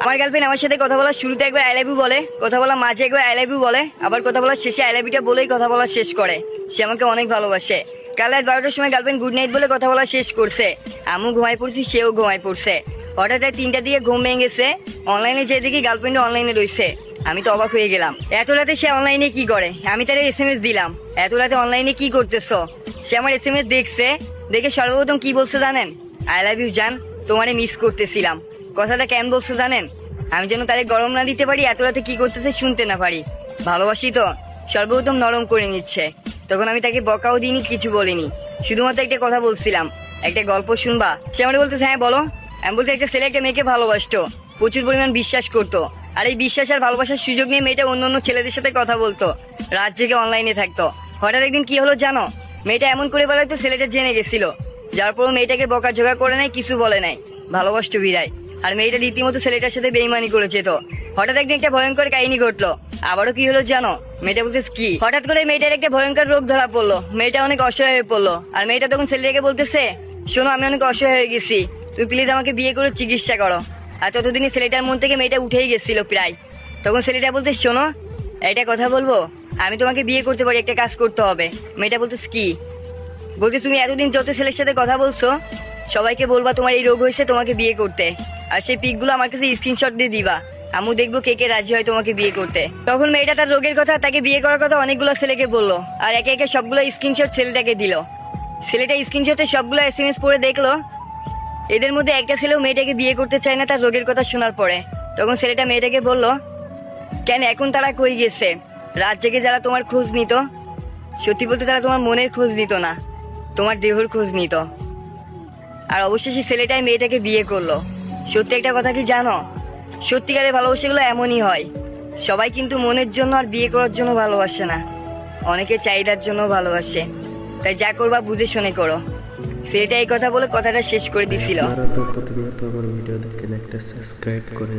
আমার গার্লফ্রেন্ড আমার সাথে কথা বলার শুরুতে একবার আই লাভ ইউ বলে, কথা বলার মাঝে একবার আই লাভ ইউ বলে, আবার কথা বলার শেষে আই লাভ ইউটা বলেই কথা বলা শেষ করে। সে আমাকে অনেক ভালোবাসে। কাল রাত 12টার সময় গার্লফ্রেন্ড গুড নাইট বলে কথা বলা শেষ করছে। আমিও ঘুমায় পড়ছি, সেও ঘুমায় পড়ছে। হঠাৎ 3টার দিকে ঘুম ভেঙে গেছে। অনলাইনে যে দেখি গার্লফ্রেন্ড অনলাইনে রয়েছে। আমি তো অবাক হয়ে গেলাম, এত রাতে সে অনলাইনে কি করে? আমি তার SMS দিলাম, এত রাতে অনলাইনে কি করতেছো? সে আমার SMS দেখছে, দেখে সর্বপ্রথম কি বলছে জানেন? আই লাভ ইউ জান, তোমারে মিস করতেছিলাম। কথাটা কেন বলছে জানেন? আমি যেন তারে গরম না দিতে পারি, এত রাতে কি করতেছে শুনতে না পারি। ভালোবাসি তো, সর্বপ্রথম নরম করে নিচ্ছে। তখন আমি তাকে বকাও দিইনি, কিছু বলিনি, শুধুমাত্র একটা কথা বলছিলাম, একটা গল্প শুনবা? সে আমার বলতেছে হ্যাঁ বলো। আমি বলতে একটা ছেলে একটা মেয়েকে ভালোবাসতো, প্রচুর পরিমাণ বিশ্বাস করতো, আর এই বিশ্বাস আর ভালোবাসার সুযোগ নিয়ে মেয়েটা অন্য অন্য ছেলেদের সাথে কথা বলতো, রাত জেগে অনলাইনে থাকতো। হঠাৎ একদিন কি হলো জানো? মেয়েটা এমন করে বলে তো ছেলেটা জেনে গেছিল, যার পরও মেয়েটাকে বকাঝকা করে নাই, কিছু বলে নাই, ভালোবাসতো বিদায়। আর মেয়েটা রীতিমতো ছেলেটার সাথে বেইমানি করেছে। তো হঠাৎ একদিন একটা ভয়ঙ্কর কাহিনী ঘটলো। আবারও কি হলো জানো? মেয়েটা বলছে কি, হঠাৎ করে মেয়েটার একটা ভয়ঙ্কর রোগ ধরা পড়লো, মেয়েটা অনেক অসহায় হয়ে পড়লো। আর মেয়েটা তখন ছেলেটাকে বলতেছে, শোনো আমি অনেক অসহায় হয়ে গেছি, তুমি প্লিজ আমাকে বিয়ে করে চিকিৎসা করো। আর ততদিনই ছেলেটার মন থেকে মেয়েটা উঠেই গেছিল প্রায়। তখন ছেলেটা বলতে, শোনো একটা কথা বলবো, আমি তোমাকে বিয়ে করতে পারি, একটা কাজ করতে হবে। মেয়েটা বলতে কি? বলতে তুমি এতদিন যত ছেলের সাথে কথা বলছো সবাইকে বলবা তোমার এই রোগ হয়েছে, তোমাকে বিয়ে করতে। আর সেই পিকগুলো আমার কাছে স্ক্রিনশট দিয়ে দিবা, আমি দেখবো কে কে রাজি হয় তোমাকে বিয়ে করতে। তখন মেয়েটা তার রোগের কথা, তাকে বিয়ে করার কথা অনেকগুলো ছেলেকে বললো, আর একে একে সবগুলো স্ক্রিনশট ছেলেটাকে দিল। ছেলেটা স্ক্রিনশটে সবগুলো SMS পড়ে দেখলো এদের মধ্যে একটা ছেলেও মেয়েটাকে বিয়ে করতে চায় না তার রোগের কথা শোনার পরে। তখন ছেলেটা মেয়েটাকে বলল, কেন এখন তারা কই গেছে? রাত জেগে যারা তোমার খোঁজ নিত, সত্যি বলতে তারা তোমার মনের খোঁজ নিত না, তোমার দেহর খোঁজ নিত। আর অবশেষে ছেলেটাই মেয়েটাকে বিয়ে করলো। সত্যি একটা কথা কি জানো? সত্যিকারের ভালোবাসাগুলো এমনই হয়, সবাই কিন্তু মনের জন্য আর বিয়ে করার জন্য ভালোবাসে না, অনেকে চাহিদার জন্য ভালোবাসে। তাই যা করবা বুঝে শুনে করো। ছেলেটা এই কথা বলে কথাটা শেষ করে দিছিল। আপনারা তো প্রতিনিয়ত আমার ভিডিও দেখেন, একটা সাবস্ক্রাইব করে